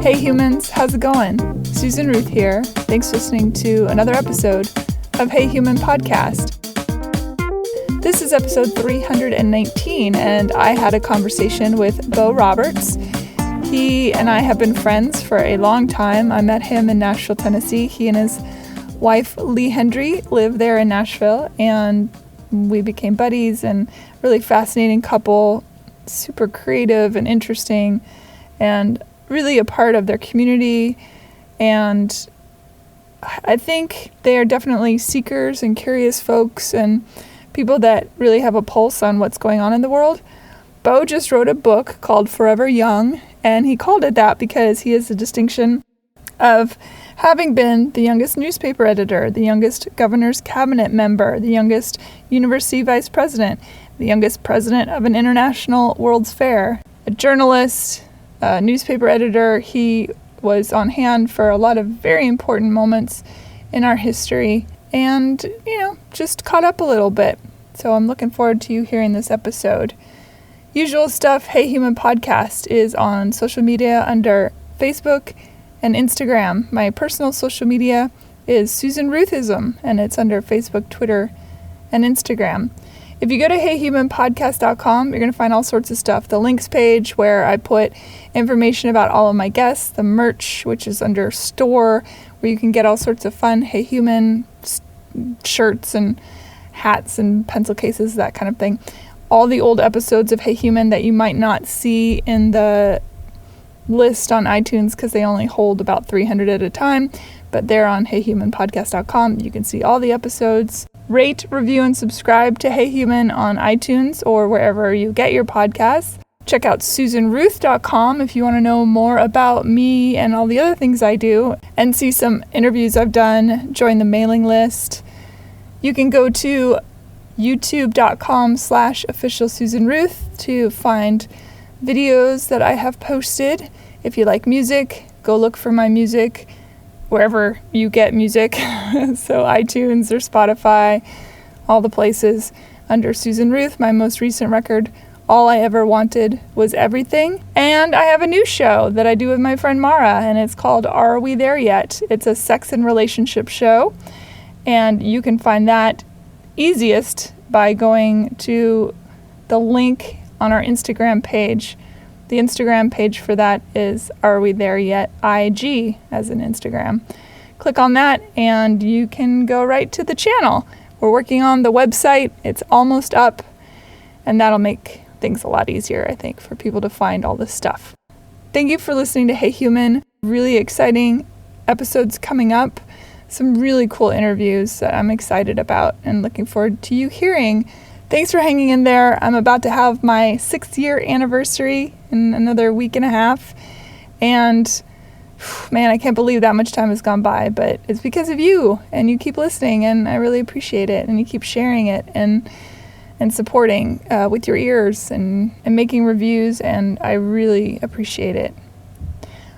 Hey humans, how's it going? Susan Ruth here. Thanks for listening to another episode of Hey Human Podcast. This is episode 319, and I had a conversation with Bo Roberts. He and I have been friends for a long time. I met him in Nashville, Tennessee. He and his wife, Lee Hendry, live there in Nashville, and we became buddies and really fascinating couple, super creative and interesting, and really a part of their community. And I think they are definitely seekers and curious folks and people that really have a pulse on what's going on in the world. Bo just wrote a book called Forever Young, and he called it that because he has the distinction of having been the youngest newspaper editor, the youngest governor's cabinet member, the youngest university vice president, the youngest president of an international World's Fair, a journalist, a newspaper editor. He was on hand for a lot of very important moments in our history and, just caught up a little bit. So I'm looking forward to you hearing this episode. Usual stuff, Hey Human Podcast is on social media under Facebook and Instagram. My personal social media is Susan Ruthism, and it's under Facebook, Twitter, and Instagram. If you go to heyhumanpodcast.com, you're going to find all sorts of stuff. The links page where I put information about all of my guests, the merch, which is under store, where you can get all sorts of fun Hey Human shirts and hats and pencil cases, that kind of thing. All the old episodes of Hey Human that you might not see in the list on iTunes because they only hold about 300 at a time, but they're on heyhumanpodcast.com. You can see all the episodes. Rate, review, and subscribe to Hey Human on iTunes or wherever you get your podcasts. Check out susanruth.com if you want to know more about me and all the other things I do and see some interviews I've done. Join the mailing list. You can go to youtube.com/official Susan Ruth to find videos that I have posted. If you like music, go look for my music wherever you get music. So iTunes or Spotify, all the places under Susan Ruth. My most recent record, All I Ever Wanted Was Everything. And I have a new show that I do with my friend Mara, and it's called Are We There Yet? It's a sex and relationship show. And you can find that easiest by going to the link on our Instagram page. The Instagram page for that is Are We There Yet? IG as in Instagram. Click on that and you can go right to the channel. We're working on the website. It's almost up, and that'll make things a lot easier, I think, for people to find all this stuff. Thank you for listening to Hey Human. Really exciting episodes coming up. Some really cool interviews that I'm excited about and looking forward to you hearing. Thanks for hanging in there. I'm about to have my 6-year anniversary in another week and a half. And man, I can't believe that much time has gone by, but it's because of you, and you keep listening, and I really appreciate it. And you keep sharing it and supporting with your ears and making reviews, and I really appreciate it.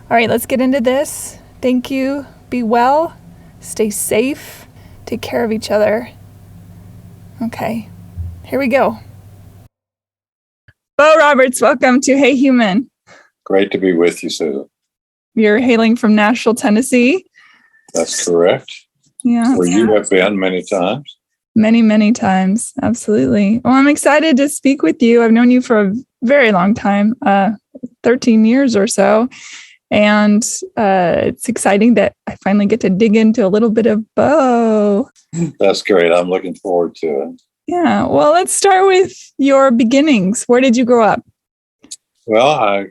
All right, let's get into this. Thank you. Be well. Stay safe. Take care of each other. Okay. Here we go. Bo Roberts, welcome to Hey Human. Great to be with you, Susan. You're hailing from Nashville, Tennessee. That's correct. Yeah. Where you have been many times. Many, many times. Absolutely. Well, I'm excited to speak with you. I've known you for a very long time, 13 years or so. And it's exciting that I finally get to dig into a little bit of Bo. That's great. I'm looking forward to it. Yeah. Well, let's start with your beginnings. Where did you grow up? Well, I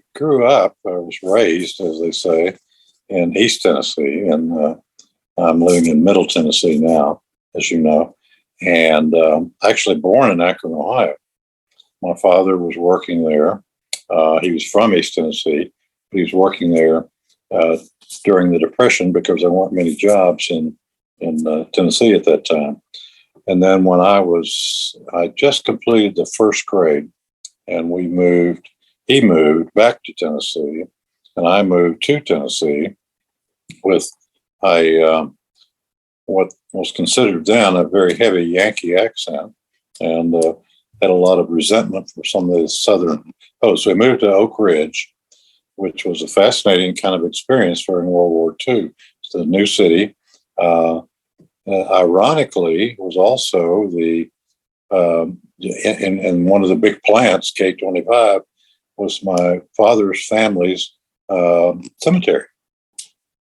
was raised, as they say, in East Tennessee, and I'm living in Middle Tennessee now, as you know, and actually born in Akron, Ohio. My father was working there. He was from East Tennessee, but he was working there during the Depression because there weren't many jobs in Tennessee at that time. And then when I just completed the first grade, and he moved back to Tennessee, and I moved to Tennessee with what was considered then a very heavy Yankee accent, and had a lot of resentment for some of the southern. So we moved to Oak Ridge, which was a fascinating kind of experience during World War II. It's a new city. Ironically, was also the in one of the big plants, K25, was my father's family's cemetery.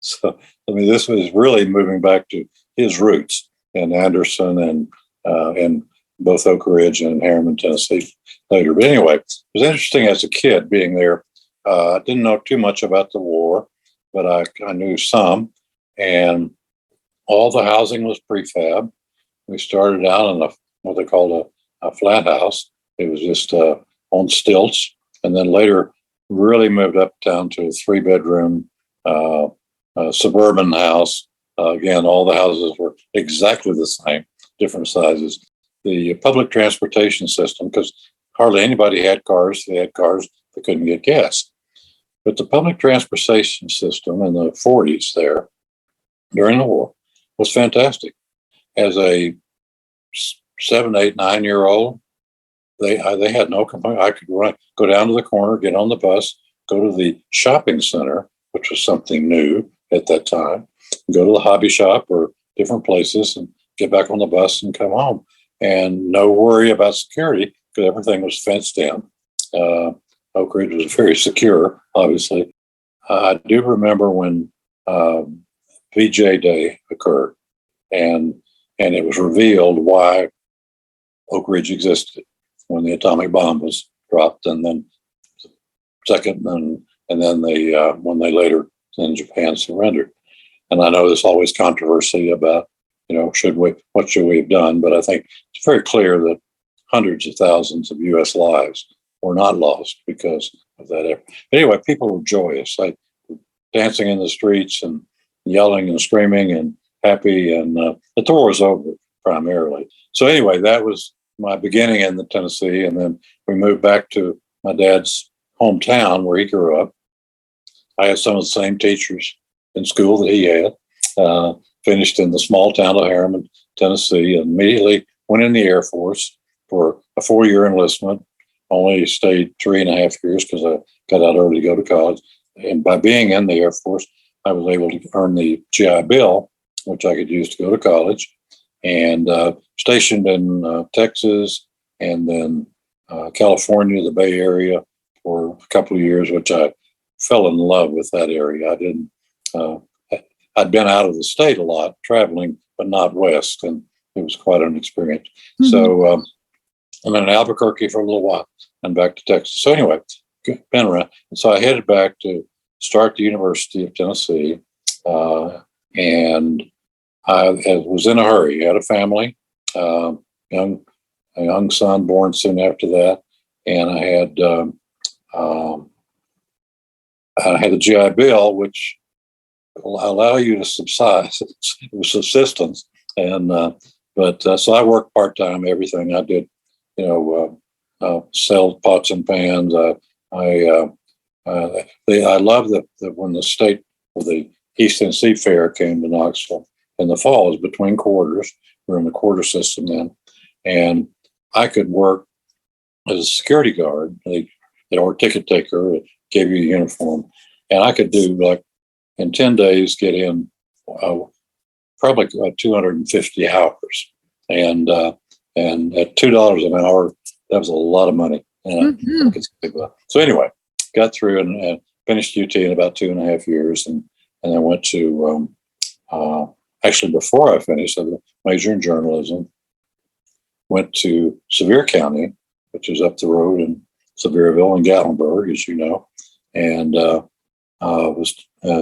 So, I mean, this was really moving back to his roots in Anderson and both Oak Ridge and Harriman, Tennessee later. But anyway, it was interesting as a kid being there. I didn't know too much about the war, but I knew some. And all the housing was prefab. We started out in what they called a flat house. It was just on stilts. And then later really moved uptown to a 3-bedroom suburban house. Again, all the houses were exactly the same, different sizes. The public transportation system, because hardly anybody had cars. They had cars, they couldn't get gas. But the public transportation system in the 40s there, during the war, was fantastic. As a 7, 8, 9-year-old, they had no complaint. I could go down to the corner, get on the bus, go to the shopping center, which was something new at that time, go to the hobby shop or different places and get back on the bus and come home. And no worry about security because everything was fenced in. Oak Ridge was very secure, obviously. I do remember when VJ Day occurred, and it was revealed why Oak Ridge existed when the atomic bomb was dropped, and then second, and then when they later in Japan surrendered. And I know there's always controversy about, what should we have done? But I think it's very clear that hundreds of thousands of U.S. lives were not lost because of that effort. Anyway, people were joyous, like dancing in the streets and yelling and screaming and happy. And the tour was over primarily. So anyway, that was my beginning in the Tennessee. And then we moved back to my dad's hometown where he grew up. I had some of the same teachers in school that he had. Finished in the small town of Harriman, Tennessee, and immediately went in the Air Force for a 4-year enlistment. Only stayed 3.5 years because I got out early to go to college. And by being in the Air Force, I was able to earn the GI Bill, which I could use to go to college, and stationed in Texas and then California, the Bay Area, for a couple of years, which I fell in love with that area. I didn't. I'd been out of the state a lot, traveling, but not west, and it was quite an experience. Mm-hmm. So I'm in Albuquerque for a little while and back to Texas. So anyway, been around. And so I headed back to start the University of Tennessee, and I was in a hurry. I had a family, a young son born soon after that, and I had the GI Bill, which will allow you to subsistence. And so I worked part-time, everything I did, sell pots and pans. I love that when the state or the East Tennessee Fair came to Knoxville in the fall. It was between quarters. We were in the quarter system then, and I could work as a security guard, or ticket taker. It gave you a uniform, and I could do like in 10 days get in probably 250 hours, and at $2 an hour, that was a lot of money. So anyway, got through and finished UT in about 2.5 years, and I went to actually before I finished, I majored in journalism. Went to Sevier County, which is up the road in Sevierville and Gatlinburg, as you know, and was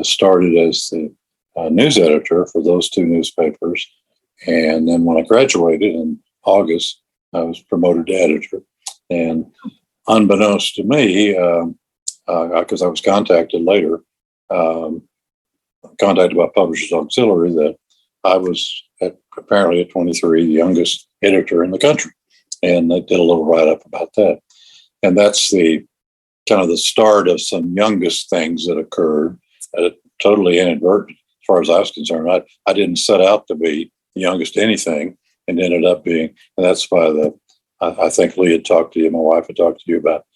started as the news editor for those two newspapers. And then when I graduated in August, I was promoted to editor. And unbeknownst to me, because I was contacted later, contacted by Publishers Auxiliary, that I was apparently at 23, the youngest editor in the country. And they did a little write-up about that. And that's the kind of the start of some youngest things that occurred, totally inadvertent as far as I was concerned. I didn't set out to be the youngest anything, and ended up being, and that's why I think Lee had talked to you, my wife had talked to you about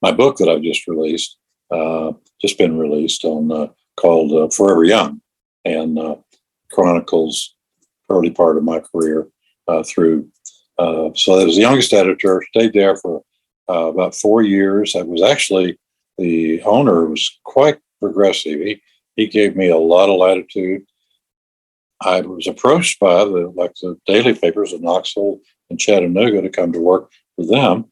my book that I've just released, been released on called Forever Young, and chronicles early part of my career through. So I was the youngest editor. Stayed there for about 4 years. I was actually the owner was quite progressive. He gave me a lot of latitude. I was approached by the daily papers of Knoxville and Chattanooga to come to work for them,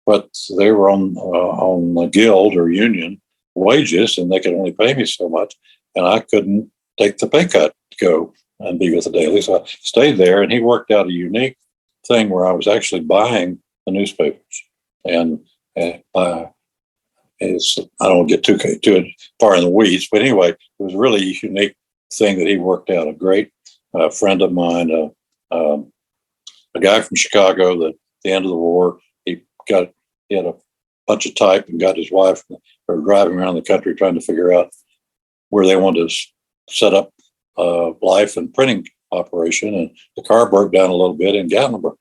but they were on the guild or union wages, and they could only pay me so much, and I couldn't take the pay cut to go and be with the daily. So I stayed there, and he worked out a unique thing where I was actually buying the newspapers, and I don't get too far in the weeds, but anyway, it was really a unique thing that he worked out. A great friend of mine, a guy from Chicago, that at the end of the war, he had a bunch of type and got his wife. They were driving around the country trying to figure out where they wanted to set up life and printing operation. And the car broke down a little bit in Gatlinburg.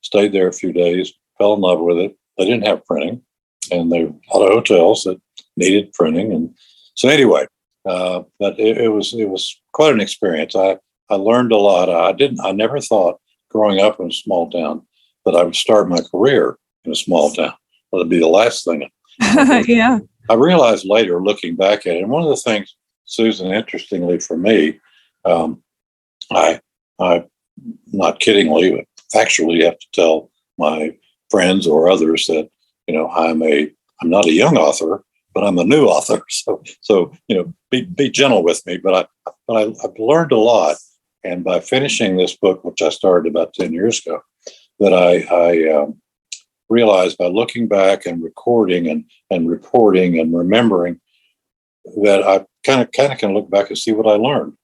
Stayed there a few days, fell in love with it. They didn't have printing, and there were a lot of hotels that needed printing. And so anyway, but it was quite an experience. I learned a lot. I never thought growing up in a small town that I would start my career in a small town. Well, it'd be the last thing. Yeah. I realized later, looking back at it, and one of the things, Susan, interestingly for me, I not kiddingly, but factually have to tell my friends or others that, I'm not a young author, but I'm a new author. So be gentle with me. But I've learned a lot, and by finishing this book, which I started about 10 years ago, that I realized by looking back and recording and reporting and remembering that I kind of can look back and see what I learned.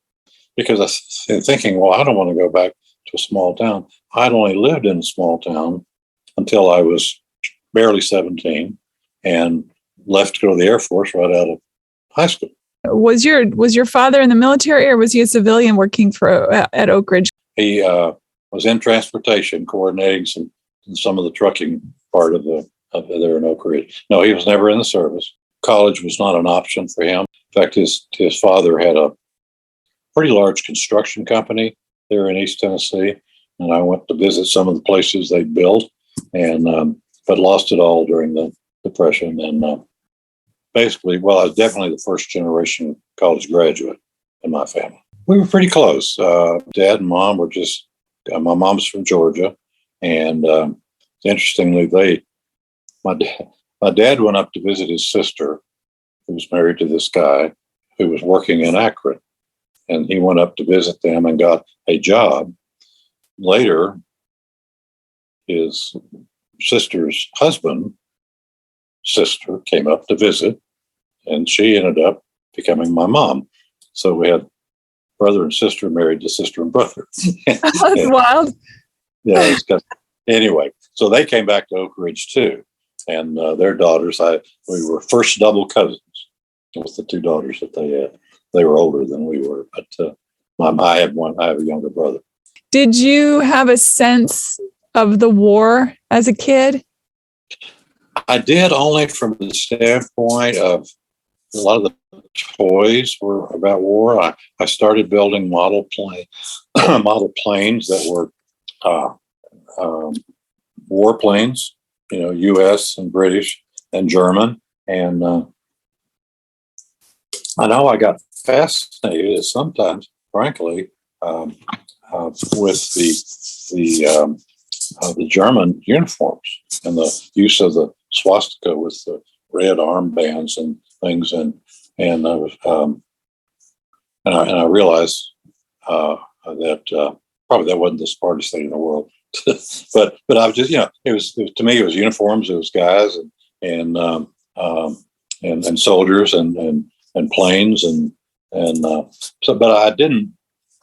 Because I'm thinking, well, I don't want to go back to a small town. I'd only lived in a small town until I was barely 17 and left to go to the Air Force right out of high school. Was your father in the military, or was he a civilian working at Oak Ridge? He was in transportation, coordinating some of the trucking part of there in Oak Ridge. No, he was never in the service. College was not an option for him. In fact, his father had a pretty large construction company there in East Tennessee, and I went to visit some of the places they built, and but lost it all during the Depression. And basically, I was definitely the first generation college graduate in my family. We were pretty close. Dad and Mom were just. My mom's from Georgia, and interestingly, my dad went up to visit his sister, who was married to this guy who was working in Akron. And he went up to visit them and got a job. Later, his sister's sister came up to visit, and she ended up becoming my mom. So we had brother and sister married to sister and brother. That's wild. Yeah. Anyway, so they came back to Oak Ridge too, and their daughters. We were first double cousins with the two daughters that they had. They were older than we were, but I have a younger brother. Did you have a sense of the war as a kid? I did, only from the standpoint of a lot of the toys were about war. I started building model planes that were war planes, U.S. and British and German, and I know I got fascinated sometimes, frankly, with the German uniforms and the use of the swastika with the red armbands and things, and I was and I realized that probably that wasn't the smartest thing in the world, but I was just it was to me it was uniforms, it was guys and soldiers and planes and so, but I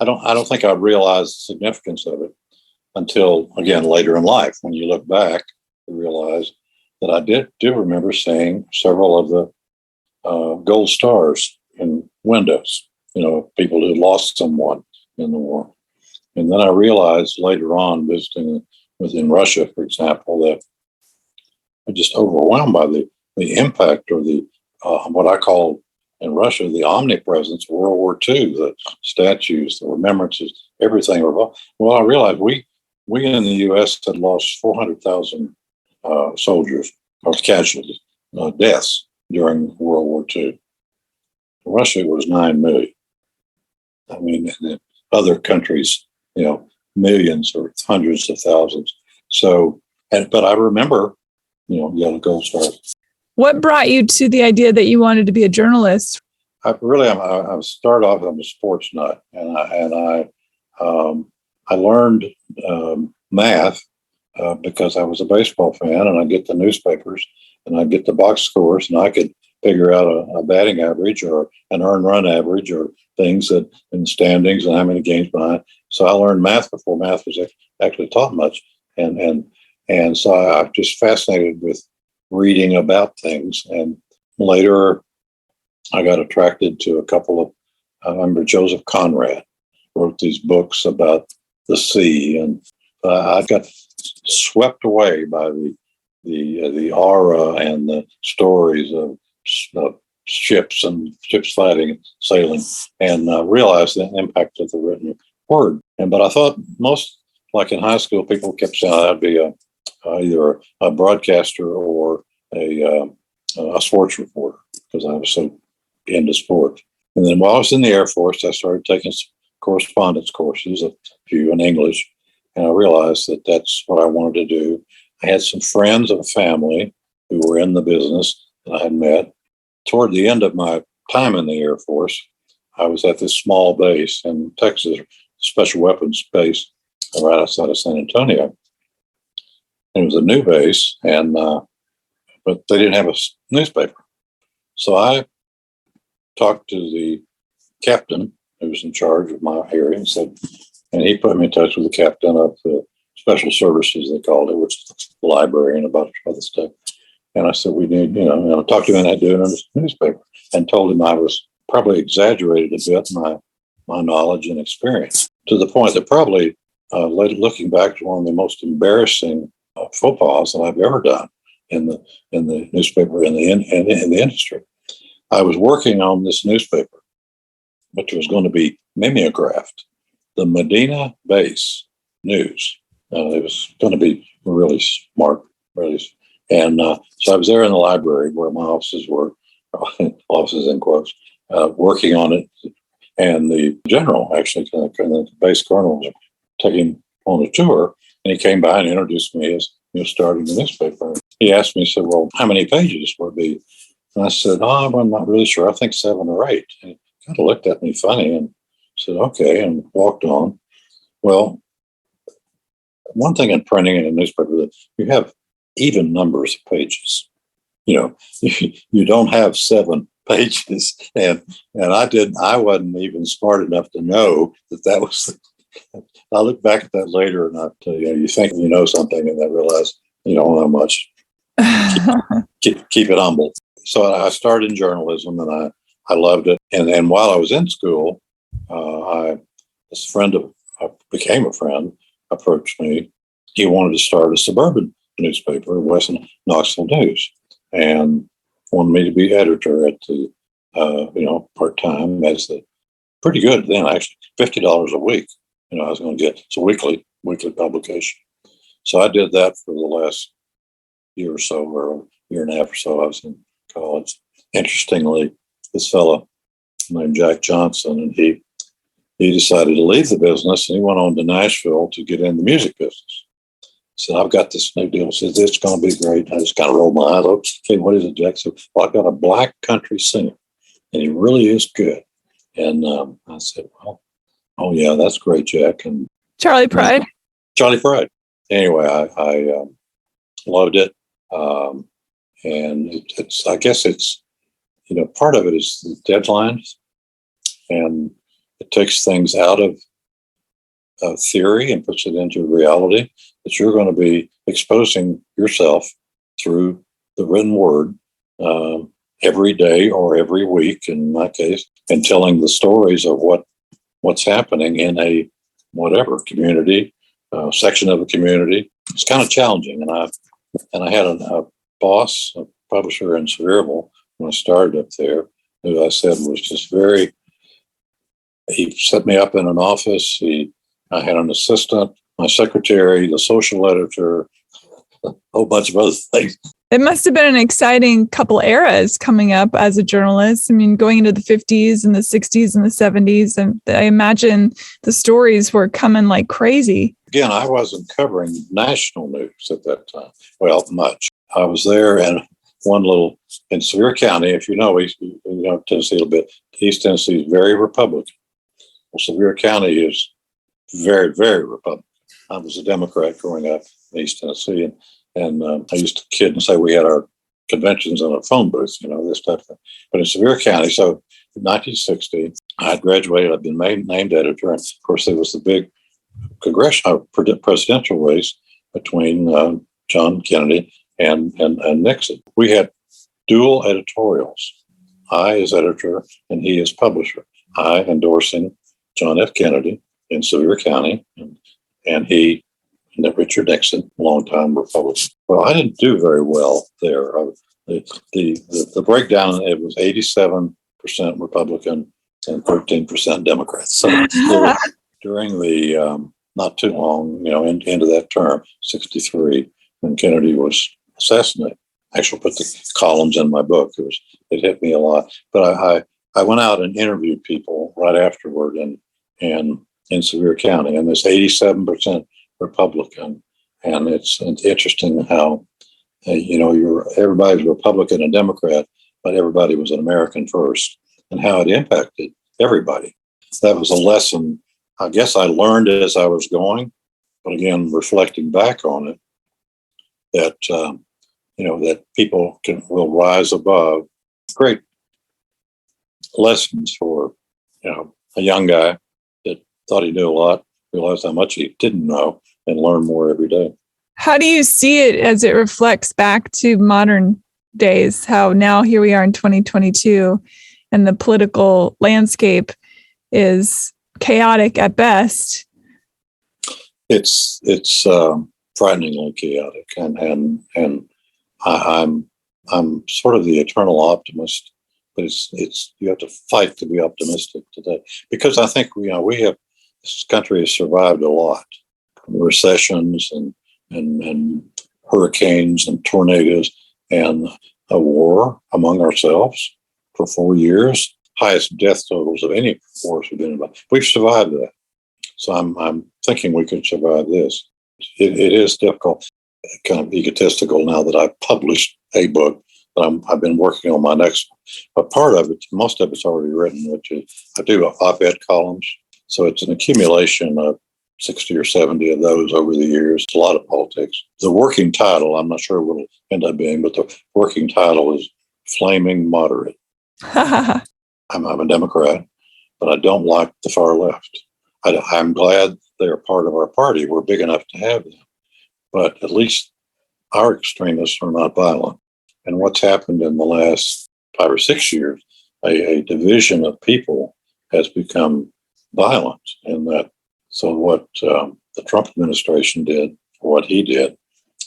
don't think I realized the significance of it until, again, later in life. When you look back, you realize that I do remember seeing several of the gold stars in windows, people who lost someone in the war. And then I realized later on, visiting within Russia, for example, that just overwhelmed by the impact or the what I call in Russia the omnipresence of World War II, the statues, the remembrances, everything. Well, I realized we in the U.S. had lost 400,000 soldiers or casualties, deaths during World War II. In Russia, it was 9 million. I mean, in other countries, millions or hundreds of thousands. So, but I remember, Yellow Gold Star. What brought you to the idea that you wanted to be a journalist? I started off, I'm a sports nut, and I learned math because I was a baseball fan, and I get the newspapers, and I get the box scores, and I could figure out a batting average or an earned run average or things that in the standings and how many games behind. So I learned math before math was actually taught much, and so I'm just fascinated with reading about things. And later, I got attracted to a couple of. I remember Joseph Conrad wrote these books about the sea, and I got swept away by the aura and the stories of ships and ships fighting and sailing, and realized the impact of the written word. But I thought most, like in high school, people kept saying I'd be either a broadcaster or a sports reporter because I was so into sport. And then while I was in the Air Force, I started taking correspondence courses, a few in English, and I realized that that's what I wanted to do. I had some friends and family who were in the business that I had met. Toward the end of my time in the Air Force, I was at this small base in Texas, special weapons base right outside of San Antonio. And it was a new base, but they didn't have a newspaper. So I talked to the captain who was in charge of my area and he put me in touch with the captain of the special services, they called it, which is the library and a bunch of other stuff. And I said, we need, I talked to him and I doing a newspaper and told him I was probably exaggerated a bit my knowledge and experience to the point that probably looking back to one of the most embarrassing faux pas that I've ever done in the newspaper in the industry. I was working on this newspaper, which was going to be mimeographed, the Medina Base News. It was going to be really smart, really. And so I was there in the library where my offices were, offices in quotes, working on it. And the general, actually, the base colonel, was taking on a tour, and he came by and introduced me as starting the newspaper. He asked me, he said, well, how many pages would it be? And I said, I'm not really sure. I think 7 or 8. And he kind of looked at me funny and said, okay, and walked on. Well, one thing in printing in a newspaper that you have even numbers of pages. You don't have 7 pages, and I wasn't even smart enough to know that was. I look back at that later, and you think you know something, and then realize you don't know much. Keep it humble. So I started in journalism, and I loved it. And while I was in school, became a friend, approached me. He wanted to start a suburban newspaper, Western Knoxville News, and wanted me to be editor at the, part-time as the pretty good then, actually, $50 a week. I was going to get, it's a weekly publication. So I did that for the last year or so, or year and a half or so. I was in college. Interestingly, this fellow named Jack Johnson, and he decided to leave the business, and he went on to Nashville to get in the music business. So I've got this new deal. Says this is going to be great. I just kind of rolled my eyes. Okay, what is it, Jack? So, well, I've got a black country singer, and he really is good. And I said, well, oh yeah, that's great, Jack. And Charlie Pride. Anyway, I loved it, and it's. I guess it's, part of it is the deadlines, and it takes things out of theory and puts it into reality that you're going to be exposing yourself through the written word every day or every week, in my case, and telling the stories of what's happening in a whatever community, section of a community. It's kind of challenging, and I had boss, a publisher in Sevierville, when I started up there, who I said was just he set me up in an office. I had an assistant, my secretary, the social editor, a whole bunch of other things. It must have been an exciting couple eras coming up as a journalist. I mean, going into the 50s and the 60s and the 70s. And I imagine the stories were coming like crazy. Again, I wasn't covering national news at that time. Well, much. I was there and in Sevier County, if you know Tennessee a little bit, East Tennessee is very Republican. Well, Sevier County is very, very Republican. I was a Democrat growing up in East Tennessee, and I used to kid and say we had our conventions in a phone booth, this type of thing. But in Sevier County, so in 1960, I had graduated. I'd been named editor, and of course there was the big congressional presidential race between John Kennedy and Nixon. We had dual editorials. I as editor and he as publisher. I endorsing John F. Kennedy in Sevier County, and he, Richard Nixon, longtime Republican. Well, I didn't do very well there. The breakdown, it was 87% Republican and 13% Democrat. So during the not too long, into that term, 63, when Kennedy was assassinated. I actually put the columns in my book. It hit me a lot. But I went out and interviewed people right afterward in Sevier County, and it's 87% Republican. And it's interesting how, everybody's Republican and Democrat, but everybody was an American first, and how it impacted everybody. That was a lesson I guess I learned as I was going, but again, reflecting back on it, that that people will rise above. Great lessons for a young guy that thought he knew a lot, realized how much he didn't know, and learn more every day. How do you see it as it reflects back to modern days? How now here we are in 2022, and the political landscape is chaotic at best. It's frighteningly chaotic, and I'm sort of the eternal optimist, but it's you have to fight to be optimistic today, because I think this country has survived a lot, recessions and hurricanes and tornadoes and a war among ourselves for 4 years, highest death totals of any wars we've been involved. We've survived that, so I'm thinking we can survive this. It is difficult, kind of egotistical now that I've published a book, but I've been working on my next one. But part of it, most of it's already written, which is I do op-ed columns. So it's an accumulation of 60 or 70 of those over the years. It's a lot of politics. The working title, I'm not sure what it'll end up being, but the working title is Flaming Moderate. I'm a Democrat, but I don't like the far left. I'm glad they're part of our party. We're big enough to have them. But at least our extremists are not violent. And what's happened in the last 5 or 6 years, a division of people has become violent. So what the Trump administration did, or what he did,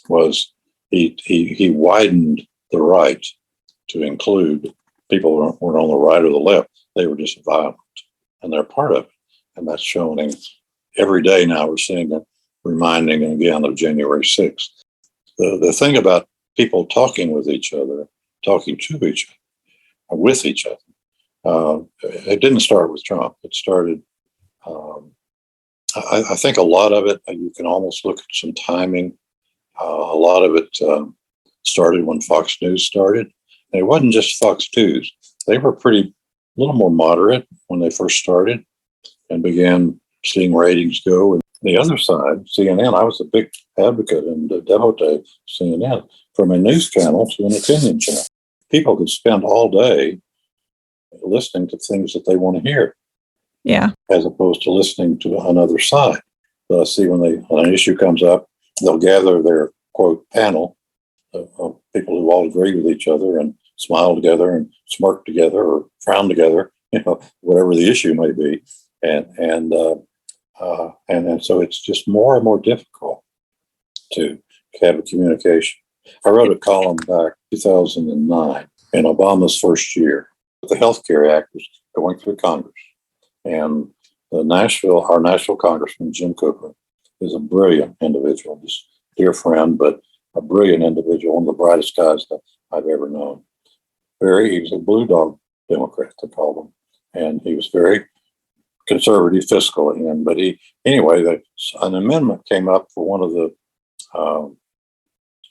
was he widened the right to include people who weren't on the right or the left. They were just violent, and they're part of it. And that's showing every day now. We're seeing it, reminding again of January 6th. The thing about people talking with each other, talking to each other, or with each other, it didn't start with Trump. It started, I think a lot of it, you can almost look at some timing. A lot of it started when Fox News started. And it wasn't just Fox News. They were a little more moderate when they first started and began seeing ratings go. And the other side, CNN, I was a big advocate and devotee of CNN, from a news channel to an opinion channel. People could spend all day listening to things that they want to hear. Yeah. As opposed to listening to another side. But I see when an issue comes up, they'll gather their, quote, panel of people who all agree with each other and smile together and smirk together or frown together, whatever the issue may be. And so it's just more and more difficult to have a communication. I wrote a column back 2009 in Obama's first year. The Health Care Act was going through Congress. And our Nashville Congressman, Jim Cooper, is a brilliant individual, just a dear friend, but a brilliant individual, one of the brightest guys that I've ever known. He was a blue dog Democrat, they called him. And he was very conservative fiscally. An amendment came up for one of the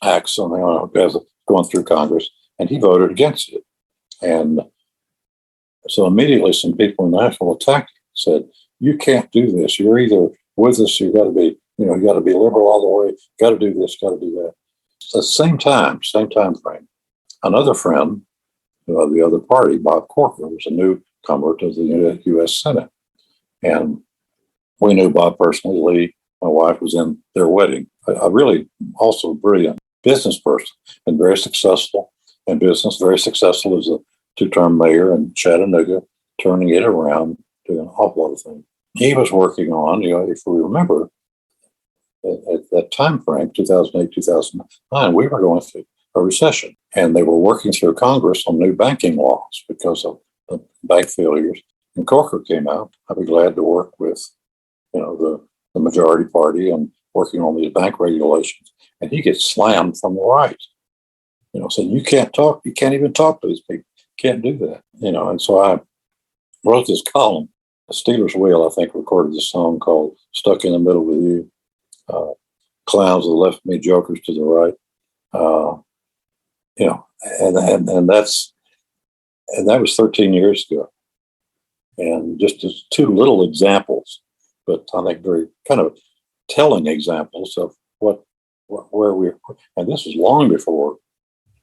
acts going through Congress, and he voted against it. And so immediately some people in Nashville attacked him, said, "You can't do this. You're either with us, you got to be liberal all the way, got to do this, got to do that." At the same time frame, another friend of the other party, Bob Corker, was a newcomer to the U.S. Senate. And we knew Bob personally. Lee, my wife, was in their wedding. A really also brilliant business person and very successful in business, very successful as a two-term mayor in Chattanooga, turning it around, doing an awful lot of things. He was working on, if we remember, at that time frame, 2008, 2009, we were going through a recession. And they were working through Congress on new banking laws because of the bank failures. And Corker came out. I'd be glad to work with, the majority party and working on these bank regulations. And he gets slammed from the right. Saying you can't talk, you can't even talk to these people. Can't do that. And so I wrote this column. Steelers Wheel, I think, recorded this song called "Stuck in the Middle with You." Clowns to the left of me, jokers to the right. And that was 13 years ago. And just as two little examples, but I think very kind of telling examples of where we, and this was long before,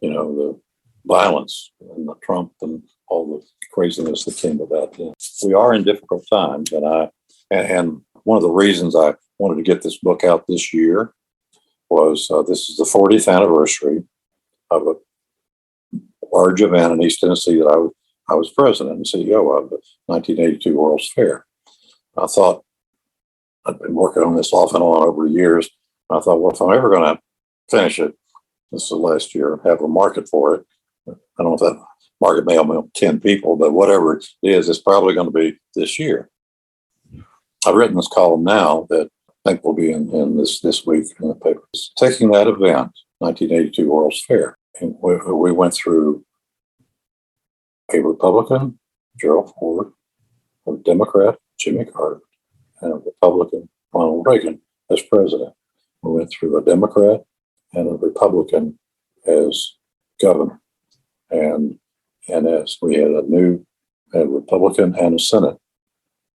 the violence and the Trump and all the craziness that came about then. We are in difficult times, and one of the reasons I wanted to get this book out this year was this is the 40th anniversary of a large event in East Tennessee that I was president and CEO of, the 1982 World's Fair. I thought, I'd been working on this off and on over years. I thought, well, if I'm ever going to finish it, this is the last year, have a market for it. I don't know if that market may have been 10 people, but whatever it is, it's probably going to be this year. I've written this column now that I think will be in this week in the papers. Taking that event, 1982 World's Fair, and we went through a Republican, Gerald Ford, a Democrat, Jimmy Carter, and a Republican, Ronald Reagan, as president. We went through a Democrat and a Republican as governor. And as we had a Republican and a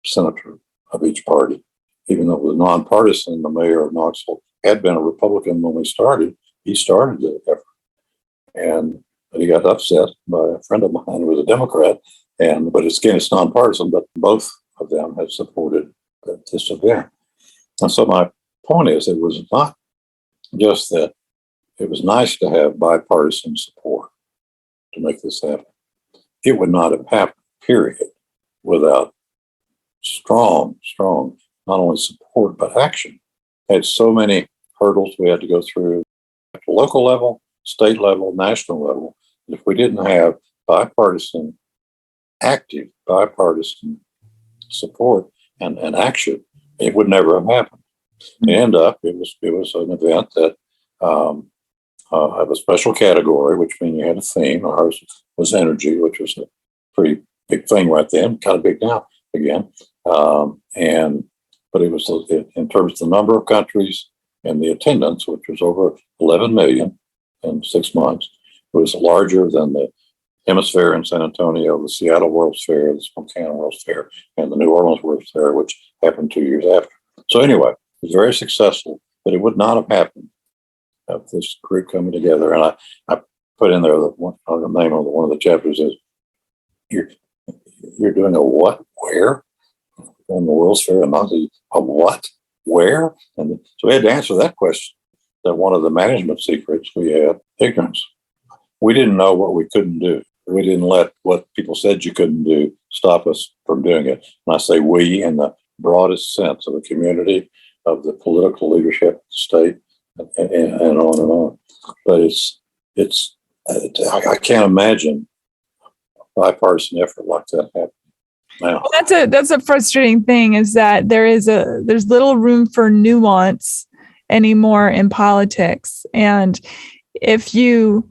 senator of each party. Even though it was nonpartisan, the mayor of Knoxville had been a Republican when we started. He started the effort. But he got upset by a friend of mine who was a Democrat. But it's nonpartisan, but both of them have supported this event. And so my point is, it was not just that it was nice to have bipartisan support to make this happen. It would not have happened, period, without strong, not only support, but action. Had so many hurdles we had to go through at the local level, state level, national level. If we didn't have active bipartisan support and action, it would never have happened. And it was an event that have a special category, which means you had a theme. Ours was energy, which was a pretty big thing right then, kind of big now again. But it was in terms of the number of countries and the attendance, which was over 11 million in 6 months. It was larger than the Hemisphere in San Antonio, the Seattle World's Fair, the Spokane World's Fair, and the New Orleans World's Fair, which happened 2 years after. So anyway, it was very successful, but it would not have happened of this group coming together. And I put in there the name of one of the chapters is, you're doing a what? Where? In the World's Fair, and not a what? Where? And so we had to answer that question. That one of the management secrets we had, ignorance. We didn't know what we couldn't do. We didn't let what people said you couldn't do stop us from doing it. And I say we in the broadest sense of the community, of the political leadership, state, and on and on. but I can't imagine a bipartisan effort like that happening now. Well, that's a frustrating thing, is that there's little room for nuance anymore in politics. And if you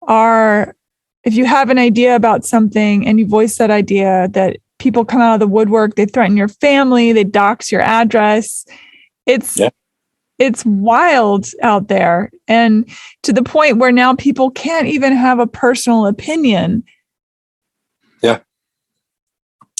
have an idea about something and you voice that idea, that people come out of the woodwork, they threaten your family, they dox your address. It's wild out there. And to the point where now people can't even have a personal opinion. Yeah.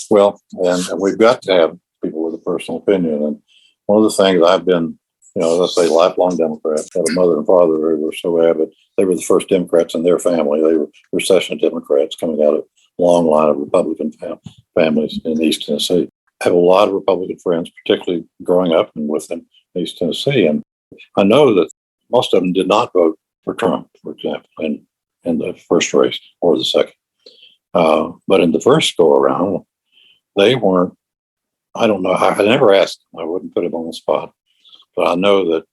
Well, and we've got to have people with a personal opinion. And one of the things I've been, let's say lifelong Democrats, had a mother and father who were so avid. They were the first Democrats in their family. They were recession Democrats coming out of a long line of Republican families in East Tennessee. I have a lot of Republican friends, particularly growing up and with them in East Tennessee. And I know that most of them did not vote for Trump, for example, in the first race or the second. But in the first go around, they weren't, I don't know, I never asked them. I wouldn't put them on the spot. But I know that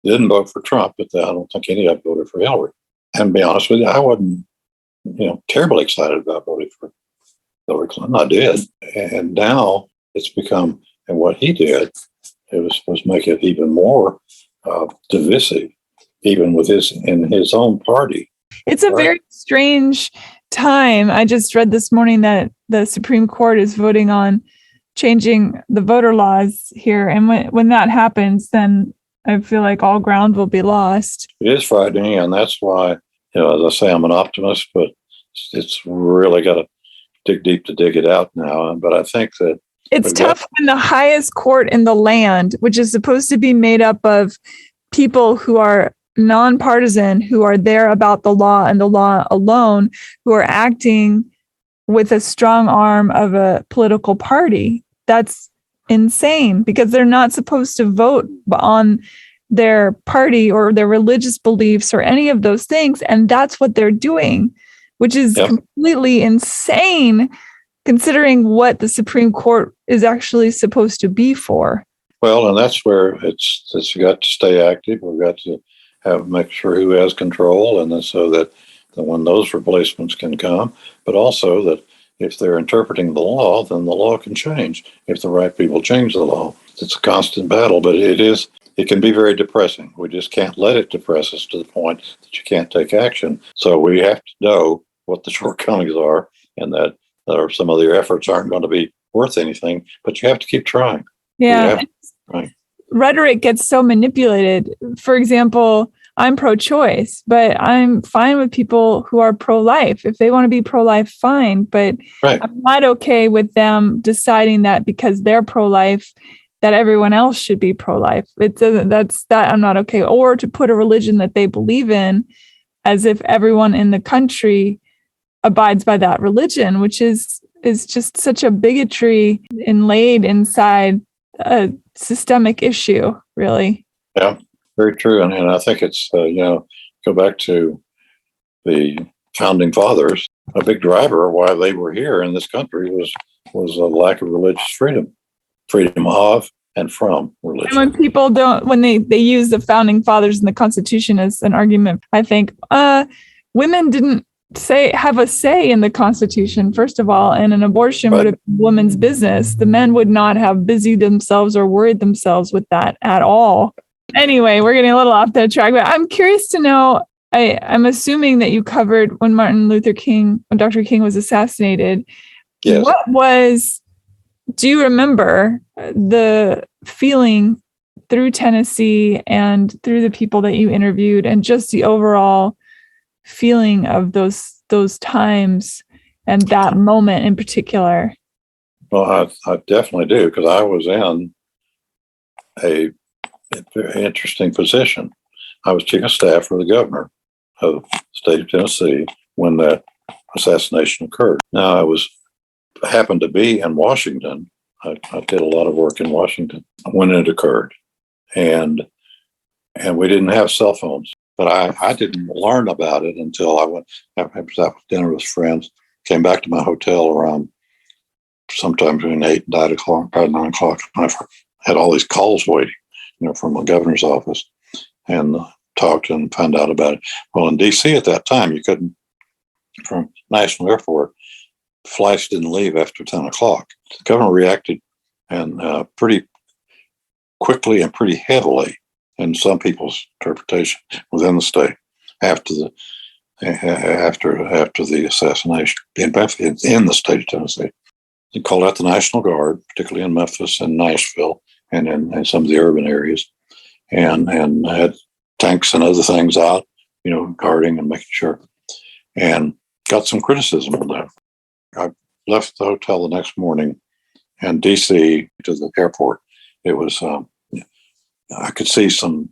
they didn't vote for Trump, but I don't think any of them voted for Hillary. And to be honest with you, I wasn't, terribly excited about voting for Hillary Clinton. I did. And now it's become, and what he did, it was make it even more divisive, even in his own party. It's a very strange time. I just read this morning that the Supreme Court is voting on changing the voter laws here. And when that happens, then I feel like all ground will be lost. It is frightening. And that's why, as I say, I'm an optimist, but it's really got to dig deep to dig it out now. But I think that it's tough when the highest court in the land, which is supposed to be made up of people who are nonpartisan, who are there about the law and the law alone, who are acting with a strong arm of a political party. That's insane, because they're not supposed to vote on their party or their religious beliefs or any of those things. And that's what they're doing, which is completely insane, considering what the Supreme Court is actually supposed to be for. Well, and that's where it's got to stay active. We've got to make sure who has control, and then so that when those replacements can come, but also that if they're interpreting the law, then the law can change. If the right people change the law, it's a constant battle, but it can be very depressing. We just can't let it depress us to the point that you can't take action. So we have to know what the shortcomings are, and that some of their efforts aren't going to be worth anything, but you have to keep trying. Yeah. Rhetoric gets so manipulated. For example, I'm pro-choice, but I'm fine with people who are pro-life. If they want to be pro-life, fine. But I'm not okay with them deciding that because they're pro-life, that everyone else should be pro-life. That's I'm not okay. Or to put a religion that they believe in as if everyone in the country abides by that religion, which is just such a bigotry inlaid inside a systemic issue, really. Yeah, very true. And I think it's, go back to the founding fathers, a big driver of why they were here in this country was a lack of religious freedom of and from religion. And when people when they use the founding fathers and the Constitution as an argument, I think women didn't have a say in the Constitution, first of all, and an abortion would have been women's business. The men would not have busied themselves or worried themselves with that at all. Anyway, we're getting a little off the track, but I'm curious to know, I'm assuming that you covered when Dr. King was assassinated. Yes. Do you remember the feeling through Tennessee and through the people that you interviewed, and just the overall feeling of those times and that moment in particular? Well, I definitely do, because I was in a very interesting position. I was chief of staff for the governor of the state of Tennessee when that assassination occurred. Now, I happened to be in Washington. I did a lot of work in Washington when it occurred, and we didn't have cell phones. But I didn't learn about it until I was out with dinner with friends, came back to my hotel around sometime between 8 and 9 o'clock, probably 9 o'clock. I had all these calls waiting, from the governor's office. And talked and found out about it. Well, in D.C. at that time, you couldn't, from National Airport, flights didn't leave after 10 o'clock. The government reacted and pretty quickly and pretty heavily, in some people's interpretation, within the state after the assassination in the state of Tennessee. They called out the National Guard, particularly in Memphis and Nashville and in some of the urban areas, and had tanks and other things out, guarding and making sure, and got some criticism of that. I left the hotel the next morning, and D.C. to the airport. It was I could see some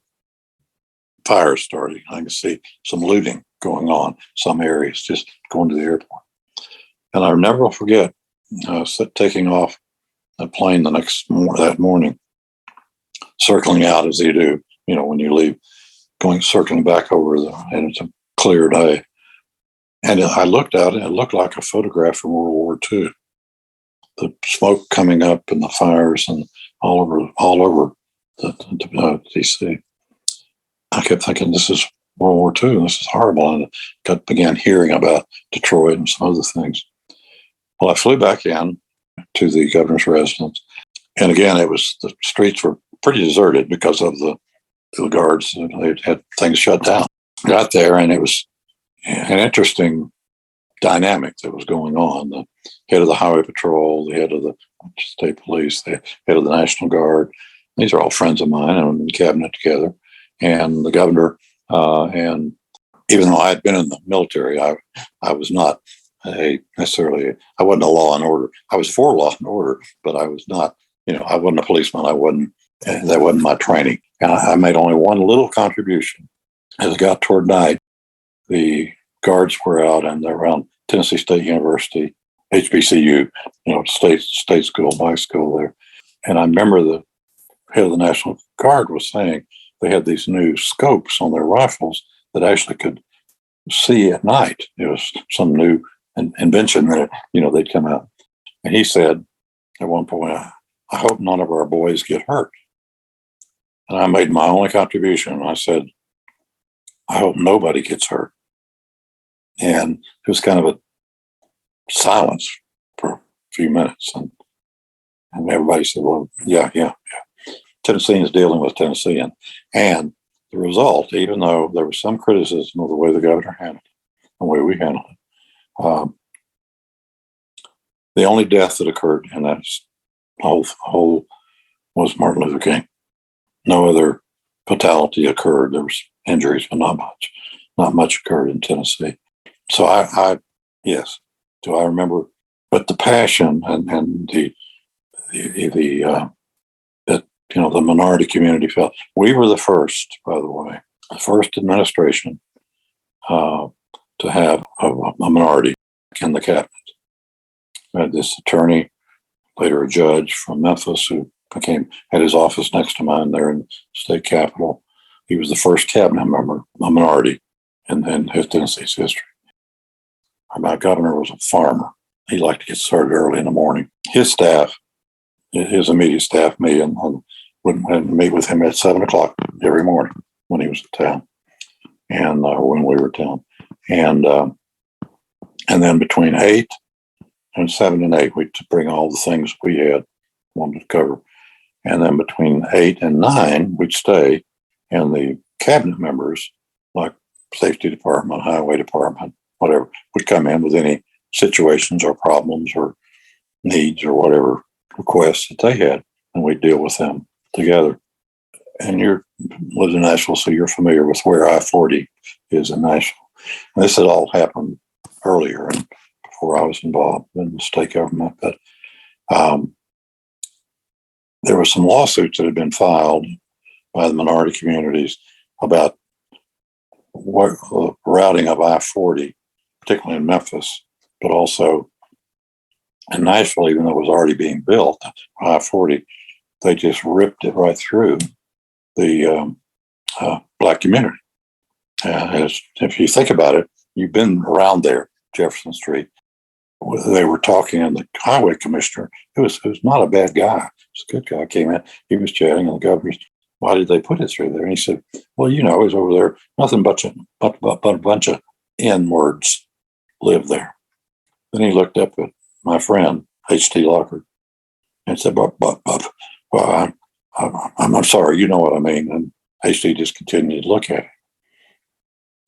fires starting. I could see some looting going on, some areas, just going to the airport. And I'll never forget taking off a plane that morning, circling out as you do, when you leave, circling back over and it's a clear day. And I looked at it, it looked like a photograph from World War II. The smoke coming up and the fires and all over the D.C. I kept thinking, this is World War II, this is horrible. And I began hearing about Detroit and some other things. Well, I flew back in to the governor's residence. And again, the streets were pretty deserted because of the guards. They had things shut down. Got there, and it was an interesting dynamic that was going on. The head of the Highway Patrol, the head of the state police, the head of the National Guard. These are all friends of mine, and I'm in the cabinet together. And the governor, and even though I had been in the military, I was not I wasn't a law and order. I was for law and order, but I was not, I wasn't a policeman. That wasn't my training. And I made only one little contribution. As it got toward night, the guards were out and they're around Tennessee State University, HBCU, state school, my school there. And I remember the head of the National Guard was saying they had these new scopes on their rifles that actually could see at night. It was some new invention that, they'd come out. And he said at one point, I hope none of our boys get hurt. And I made my only contribution. I said, I hope nobody gets hurt. And it was kind of a silence for a few minutes. And everybody said, well, yeah. Tennesseans dealing with Tennessean. And the result, even though there was some criticism of the way the governor handled it, the way we handled it, the only death that occurred in that whole was Martin Luther King. No other fatality occurred. There was injuries, but not much occurred in Tennessee. So yes, do I remember? But the passion and the minority community felt. We were the first, by the way, the first administration to have a minority in the cabinet. We had this attorney, later a judge from Memphis, who had his office next to mine there in the state capitol. He was the first cabinet member, a minority, in Tennessee's history. Our governor was a farmer. He liked to get started early in the morning. His staff, his immediate staff, me, and would meet with him at 7 o'clock every morning when he was in town, and when we were in town, and then between 7 and 8, we'd bring all the things we had wanted to cover, and then between 8 and 9, we'd stay, and the cabinet members, like safety department, highway department, whatever, would come in with any situations or problems or needs or whatever requests that they had, and we'd deal with them together. And you lived in Nashville, so you're familiar with where I-40 is in Nashville. And this had all happened earlier and before I was involved in the state government. But there were some lawsuits that had been filed by the minority communities about routing of I-40, particularly in Memphis, but also in Nashville, even though it was already being built, I-40, they just ripped it right through the Black community. If you think about it, you've been around there, Jefferson Street. They were talking, and the highway commissioner, who was not a bad guy, he was a good guy, came in, he was chatting, and the governor's why did they put it through there? And he said, well, he's over there. Nothing but a bunch of N words live there. Then he looked up at my friend, H.T. Lockhart, and said, well, I'm sorry, you know what I mean. And H.T. just continued to look at it.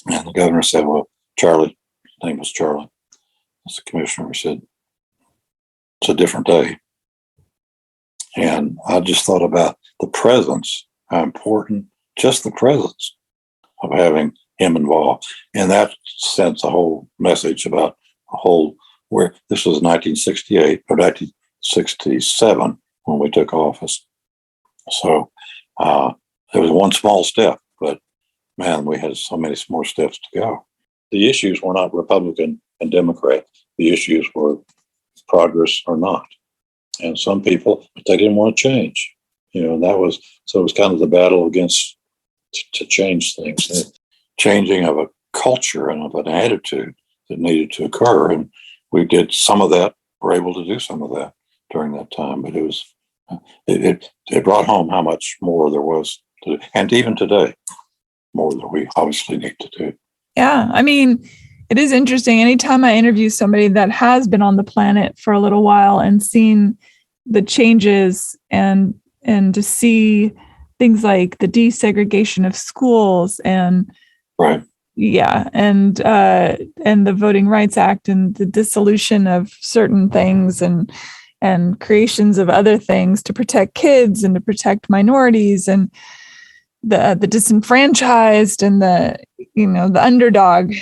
And the governor said, well, Charlie, his name was Charlie, as the commissioner said, it's a different day. And I just thought about the presence, how important just the presence of having him involved. And that sends a whole message about a whole, where this was 1968 or 1967 when we took office. So it was one small step, but man, we had so many more steps to go. The issues were not Republican and Democrat. The issues were progress or not. And some people, but they didn't want to change. And it was kind of the battle against to change things, the changing of a culture and of an attitude that needed to occur. And we did some of that, were able to do some of that during that time. But it brought home how much more there was to do. And even today, more that we obviously need to do. Yeah. I mean, it is interesting. Anytime I interview somebody that has been on the planet for a little while and seen the changes and to see things like the desegregation of schools and right. Yeah. And the Voting Rights Act and the dissolution of certain things and creations of other things to protect kids and to protect minorities and the disenfranchised and the underdog.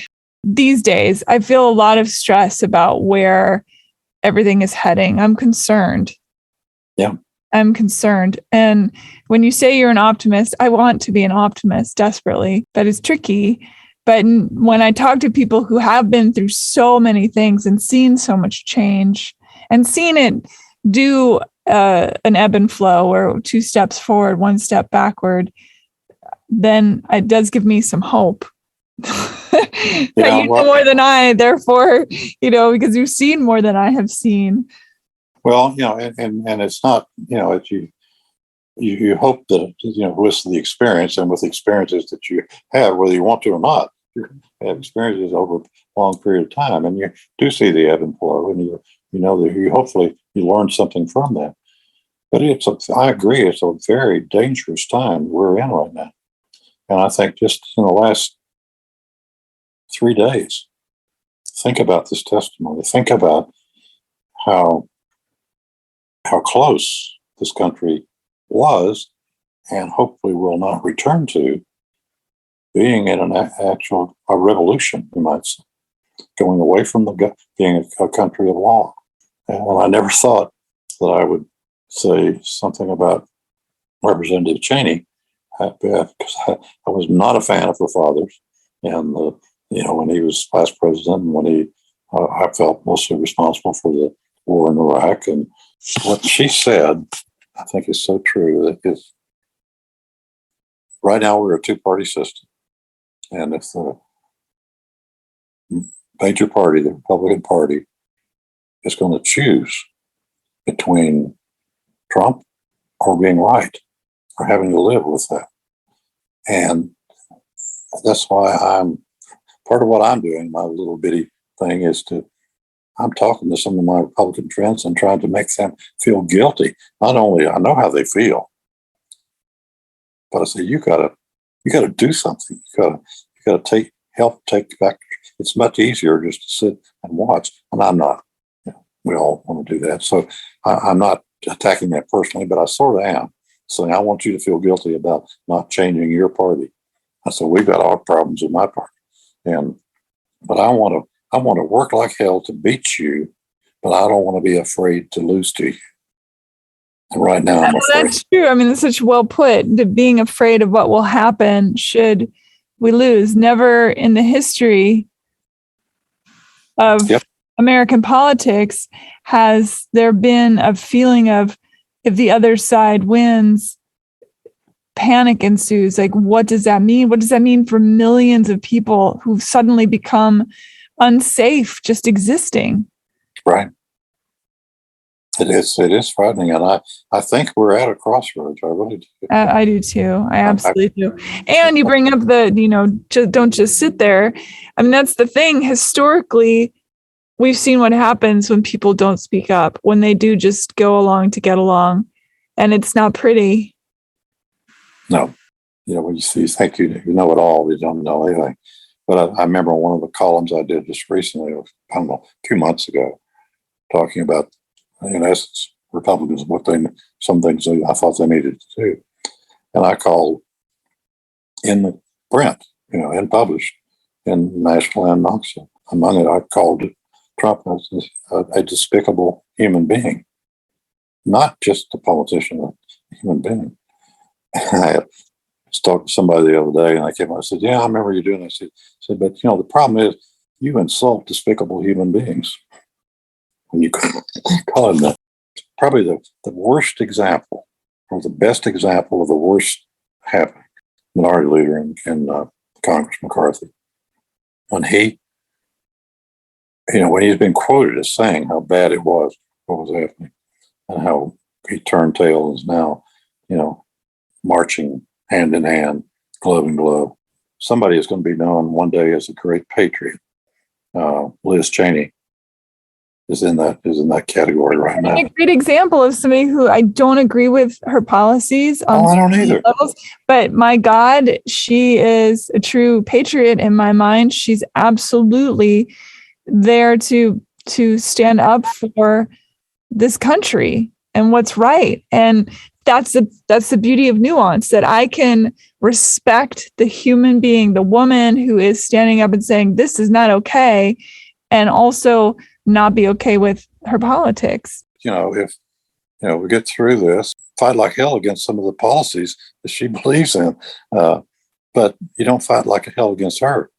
These days, I feel a lot of stress about where everything is heading. I'm concerned. Yeah. I'm concerned. And when you say you're an optimist, I want to be an optimist desperately. That is tricky. But when I talk to people who have been through so many things and seen so much change and seen it do an ebb and flow or 2 steps forward, 1 step backward, then it does give me some hope. That you know more than I, therefore, because you've seen more than I have seen. Well, and it's not, you hope that, with the experience and with the experiences that you have, whether you want to or not, you have experiences over a long period of time, and you do see the ebb and flow, and you know that hopefully you learn something from that. But I agree, it's a very dangerous time we're in right now. And I think just in the last 3 days, think about this testimony. Think about how close this country was and hopefully will not return to being in a revolution, you might say, going away from being a country of law. And I never thought that I would say something about Representative Cheney, because I was not a fan of her father's. And, when he was vice president and when I felt mostly responsible for the war in Iraq. And what she said, I think is so true. That is, right now we're a 2-party system. And if the major party, the Republican Party, is going to choose between Trump or being right or having to live with that. And that's why part of what I'm doing, my little bitty thing, is I'm talking to some of my Republican friends and trying to make them feel guilty. Not only I know how they feel, but I say, you gotta do something. You gotta help take back. It's much easier just to sit and watch. And I'm not, we all want to do that. So I'm not attacking that personally, but I sort of am saying, I want you to feel guilty about not changing your party. I said, we've got our problems with my party. But I want to work like hell to beat you, but I don't want to be afraid to lose to you. And right now I'm afraid. That's true. I mean, that's such well put. Being afraid of what will happen should we lose. Never in the history of American politics has there been a feeling of, if the other side wins, panic ensues. Like, what does that mean? What does that mean for millions of people who've suddenly become unsafe just existing? Right. It is frightening, and I think we're at a crossroads. I really do. I do too. I absolutely do. And you bring up don't just sit there. I mean, that's the thing. Historically, we've seen what happens when people don't speak up, when they do just go along to get along, and it's not pretty. No, when you think you know it all, you don't know anything. But I remember one of the columns I did just recently, I don't know, 2 months ago, talking about, in essence, Republicans, some things I thought they needed to do. And I called in the print, and published in Nashville and Knoxville. Among it, I called Trump a despicable human being, not just a politician, a human being. I was talking to somebody the other day, and I came out and said, "Yeah, I remember you doing that." I said, "But the problem is you insult despicable human beings when you call them that." Probably the worst example, or the best example of the worst happening. Minority leader in Congress, McCarthy, when when he's been quoted as saying how bad it was, what was happening, and how he turned tail and is now, marching hand in hand, glove in glove. Somebody is going to be known one day as a great patriot. Liz Cheney is in that category right now. A great example of somebody who I don't agree with her policies on I don't either. levels, but my God, she is a true patriot in my mind. She's absolutely there to stand up for this country and what's right. And that's the beauty of nuance, that I can respect the human being, the woman who is standing up and saying this is not okay, and also not be okay with her politics. If we get through this, fight like hell against some of the policies that she believes in, but you don't fight like hell against her.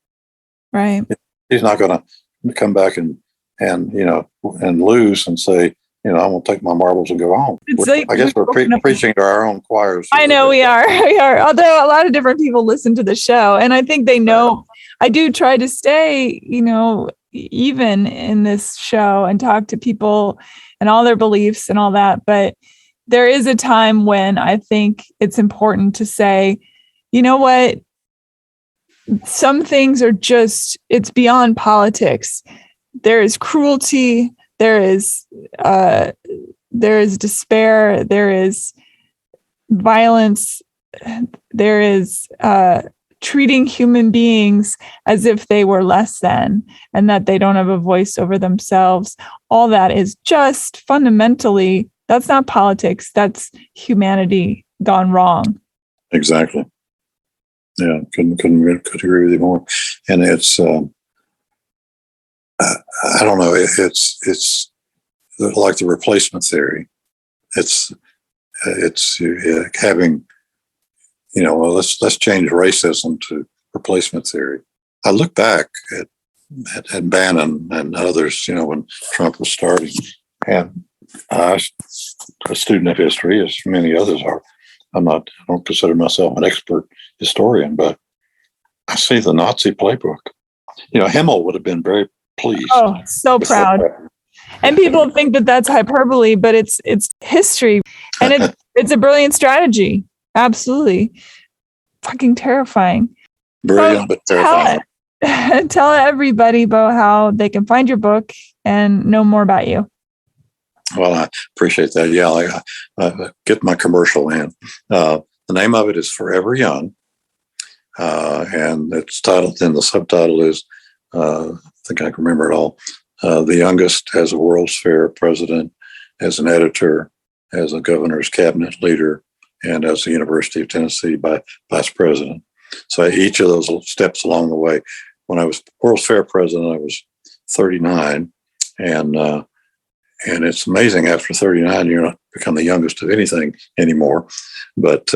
Right. She's not going to come back and lose and say, I'm going to take my marbles and go home. I guess we're preaching to our own choirs. I know we are. We are. Although a lot of different people listen to the show, and I think they know. I do try to stay, even in this show and talk to people and all their beliefs and all that. But there is a time when I think it's important to say, you know what? Some things are it's beyond politics. There is cruelty. There is despair. There is violence. There is treating human beings as if they were less than, and that they don't have a voice over themselves. All that is just fundamentally, that's not politics. That's humanity gone wrong. Exactly. Yeah, couldn't agree with you more. And it's I don't know. It's like the replacement theory. It's having, let's change racism to replacement theory. I look back at Bannon and others, when Trump was starting, and I'm a student of history, as many others are. I don't consider myself an expert historian, but I see the Nazi playbook. Himmel would have been very pleased. Oh, so proud. And people think that that's hyperbole, but it's history, and it's a brilliant strategy. Absolutely, fucking terrifying. Brilliant, but terrifying. Tell everybody, Bo, how they can find your book and know more about you. Well, I appreciate that. Yeah, I get my commercial in. The name of it is Forever Young, and it's titled. And the subtitle is, I think I can remember it all. The youngest as a World's Fair president, as an editor, as a governor's cabinet leader, and as the University of Tennessee vice president. So each of those steps along the way. When I was World's Fair president, I was 39, and it's amazing. After 39, you're not become the youngest of anything anymore. But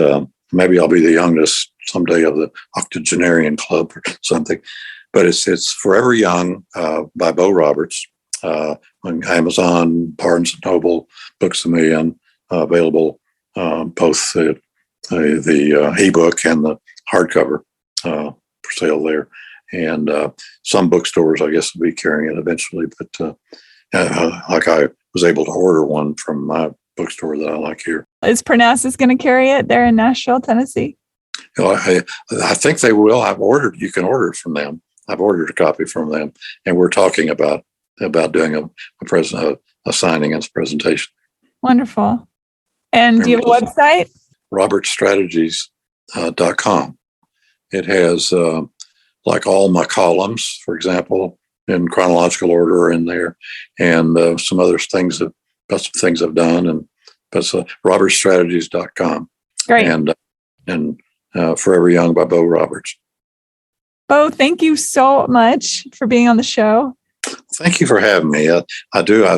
maybe I'll be the youngest someday of the octogenarian club or something. But it's Forever Young by Bo Roberts on Amazon, Barnes & Noble, Books A Million, available both the ebook and the hardcover for sale there. And some bookstores, I guess, will be carrying it eventually. But like I was able to order one from my bookstore that I like here. Is Parnassus going to carry it there in Nashville, Tennessee? I think they will. You can order it from them. I've ordered a copy from them, and we're talking about doing a signing and presentation. Wonderful. And do you have a website? robertstrategies.com. It has like all my columns, for example, in chronological order in there, and some other things about some things I've done, and that's robertstrategies.com. Great. And Forever Young by Bo Roberts. Bo, thank you so much for being on the show. Thank you for having me. I do. I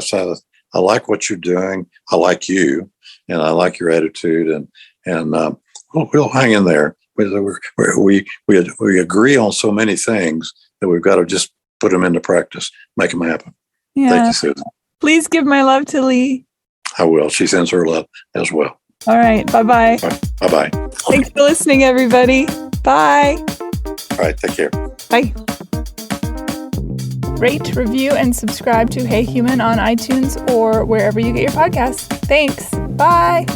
like what you're doing. I like you, and I like your attitude, and we'll hang in there. We agree on so many things that we've got to just put them into practice, make them happen. Yeah. Thank you, Susan. Please give my love to Lee. I will. She sends her love as well. All right. Bye-bye. All right. Bye-bye. Thanks for listening, everybody. Bye. All right. Take care. Bye. Rate, review, and subscribe to Hey Human on iTunes or wherever you get your podcasts. Thanks. Bye.